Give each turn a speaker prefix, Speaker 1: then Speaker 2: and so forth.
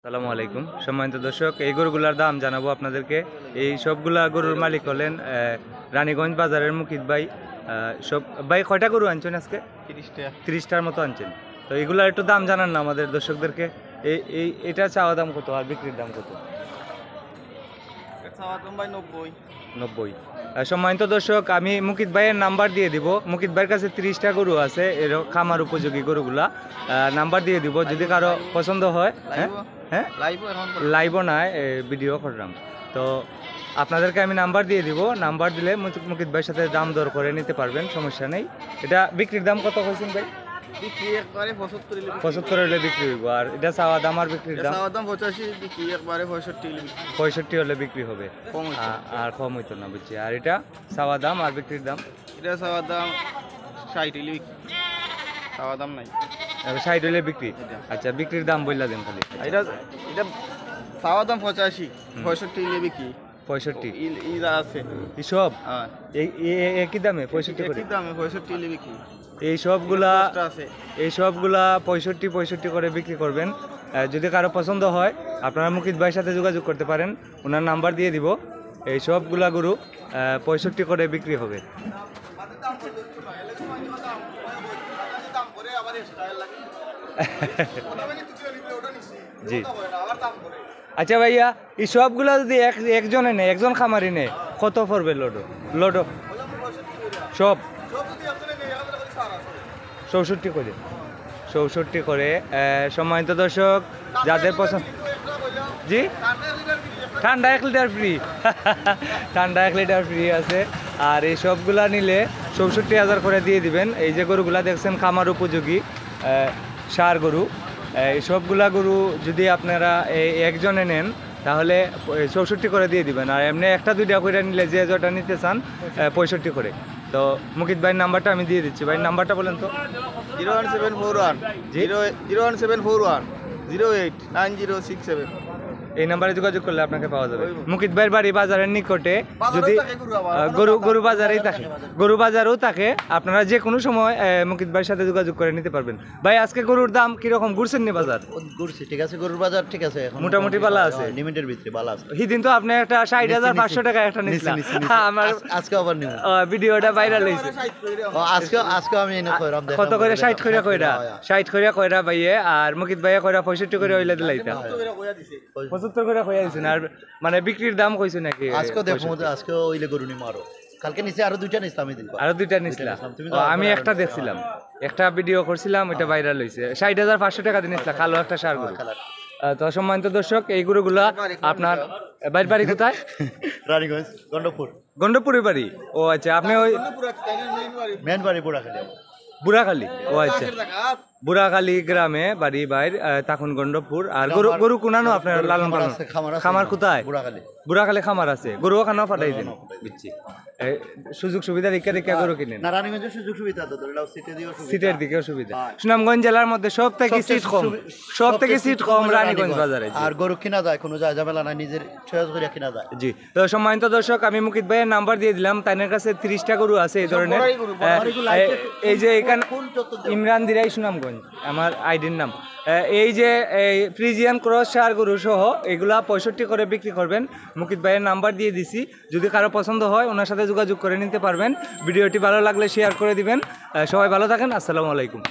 Speaker 1: আসসালামু আলাইকুম সম্মানিত দর্শক, এই গরুগুলার দাম জানাবো আপনাদেরকে। এই সবগুলা গরুর মালিক হলেন রানীগঞ্জ বাজারের মুকিত ভাই। সব ভাই কয়টা গরু আনছেন আজকে? 30টার মতো আনছেন। তো এগুলার একটু দাম জানান না আমাদের দর্শকদেরকে। এটা চাওয়া দাম কত আর বিক্রির দাম কত? 90। সম্মানিত দর্শক, আমি মুকিত ভাইয়ের নাম্বার দিয়ে দিব। মুকিত ভাইয়ের কাছে 30টা গরু আছে, এর খামার উপযোগী গরুগুলা। নাম্বার দিয়ে দিব, যদি কারো পছন্দ হয়। হ্যাঁ, লাইভও নয়, ভিডিও করলাম। তো আপনাদেরকে আমি নাম্বার দিয়ে দিব, নাম্বার দিলে মুকিত ভাইয়ের সাথে দাম দর করে নিতে পারবেন, সমস্যা নেই। এটা বিক্রির দাম কত হয়েছেন ভাই? 75 হলে বিক্রি হইব। আর এটা চাওয়া দাম আর বিক্রির দাম? 65 হলে বিক্রি হবে, আর কম হইতো না, বুঝছি। আর এটা চাওয়া দাম আর বিক্রির দাম?
Speaker 2: এটা চাওয়া দাম 60 চাওয়া দাম নাই,
Speaker 1: 60 হলে বিক্রি। আচ্ছা, বিক্রির দাম বললা দেন খালি।
Speaker 2: এটা এটা চাওয়া দাম 85, 65 হলে বিক্রি।
Speaker 1: 65
Speaker 2: ইরা আছে
Speaker 1: সব
Speaker 2: হ্যাঁ,
Speaker 1: একই দামে 65 করে?
Speaker 2: একই দামে 65 হলে বিক্রি।
Speaker 1: এই সবগুলা 65 করে বিক্রি করবেন। যদি কারো পছন্দ হয় আপনারা মুকিত ভাইয়ের সাথে যোগাযোগ করতে পারেন, ওনার নাম্বার দিয়ে দিব। এই সবগুলা গরু 65 করে বিক্রি হবে। জি, আচ্ছা ভাইয়া, এই সবগুলা যদি একজনে নেয়, একজন খামারি নেয়, কত পড়বে লোডো সব? 64 করে। 64 করে। সম্মানিত দর্শক, যাদের পছন্দ। জি, ঠান্ডা 1 লিটার ফ্রি। ঠান্ডা 1 লিটার ফ্রি আছে। আর এই সবগুলা নিলে 64,000 করে দিয়ে দিবেন। এই যে গরুগুলা দেখছেন খামার উপযোগী সার গরু, এই সবগুলা গরু যদি আপনারা একজনে নেন তাহলে 64 করে দিয়ে দিবেন। আর এমনি একটা দুইটা করে নিলে যে যেটা নিতে চান 65 করে। তো মুকিত ভাইয়ের নাম্বারটা আমি দিয়ে দিচ্ছি। ভাইয়ের নাম্বারটা বলেন তো।
Speaker 2: 01741 01741
Speaker 1: এই নাম্বারে যোগাযোগ করলে আপনাকে পাওয়া যাবে। মুকিত ভাইয়ের বাড়ি বাজারের নিকটে, যদি গরু বাজারেই থাকে, গরু বাজারও থাকে, আপনারা যে কোনো সময় মুকিত ভাইয়ের সাথে যোগাযোগ করে নিতে পারবেন। ভাই, আজকে গরুর দাম কিরকম ঘুরছেন নি বাজার?
Speaker 3: ঘুরছি, ঠিক আছে, গরুর বাজার ঠিক আছে,
Speaker 1: মোটামুটি ভালো আছে,
Speaker 3: লিমিটের ভিতরে ভালো আছে।
Speaker 1: সেদিন তো আপনি একটা 60,500 টাকা একটা নিয়েছিলেন, আমার
Speaker 3: আজকে আবার নিব,
Speaker 1: ভিডিওটা ভাইরাল হয়েছে।
Speaker 3: আজকে আমি এনে কইরাম,
Speaker 1: কত করে? 60 করে কইরা? 60 করে কইরা ভাইয়ে, আর মুকিত ভাইয়া কইরা 65 করে হইলে দিলাইতা। 75 করে কইয়া দিছেন। আর মানে বিক্রির দাম কইছে নাকি?
Speaker 3: আজকে দেখো, আজকে ওইলে গরু নিমো, আরো কালকে নিচে আরো দুইটা নিছিলাম, আমি দিন
Speaker 1: আরো দুইটা নিছিলাম। আমি একটা দেখছিলাম, একটা ভিডিও করছিলাম, এটা ভাইরাল হইছে। 60,500 টাকা দিয়ে নিছিলাম, কালো একটা সার গরু। তো সম্মানিত দর্শক, এই গরুগুলা আপনার বাইরের বাড়ি কোথায়?
Speaker 3: রানীগঞ্জ,
Speaker 1: গন্ডপুরের বাড়ি। ও আচ্ছা, আপনি ওই
Speaker 3: মেন বাড়ি বুড়াখালী।
Speaker 1: বুড়াখালী? ও আচ্ছা, বুড়াখালী গ্রামে বাড়ি বাইর, তখন গন্ডপুর। আর গরু কোনানো আপনার লালন পালন? খামার কোথায়? বুড়াখালী খামার আছে, গরু ওখানে ফাটাই দেন, বুঝছি। সুযোগ সুবিধা রেখে গরু কিনেন?
Speaker 3: না, রানীগঞ্জের সুযোগ সুবিধা তো
Speaker 1: সিটের দিকেও সুবিধা। সুনামগঞ্জ জেলার মধ্যে সব থেকে সিট কম রানীগঞ্জ বাজারে।
Speaker 3: আর গরু কিনা যায়, কোনো ঝামেলা নাই, নিজের চয়েস করে কিনা যায়।
Speaker 1: জি, তো সম্মানিত দর্শক, আমি মুকিত ভাইয়ের নাম্বার দিয়ে দিলাম। তাদের কাছে 30টা গরু আছে এই ধরনের। এই যে এখানে ইমরান দিরাই, সুনামগঞ্জ আমার আইডির নাম। এই যে ফ্রিজিয়ান ক্রস সার গরু সহ এগুলা 65 করে বিক্রি করবেন। মুকিত ভাইয়ের নাম্বার দিয়ে দিছি, যদি কারো পছন্দ হয় ওনার সাথে যোগাযোগ করে নিতে পারবেন। ভিডিওটি ভালো লাগলে শেয়ার করে দিবেন। সবাই ভালো থাকেন, আসসালামু আলাইকুম।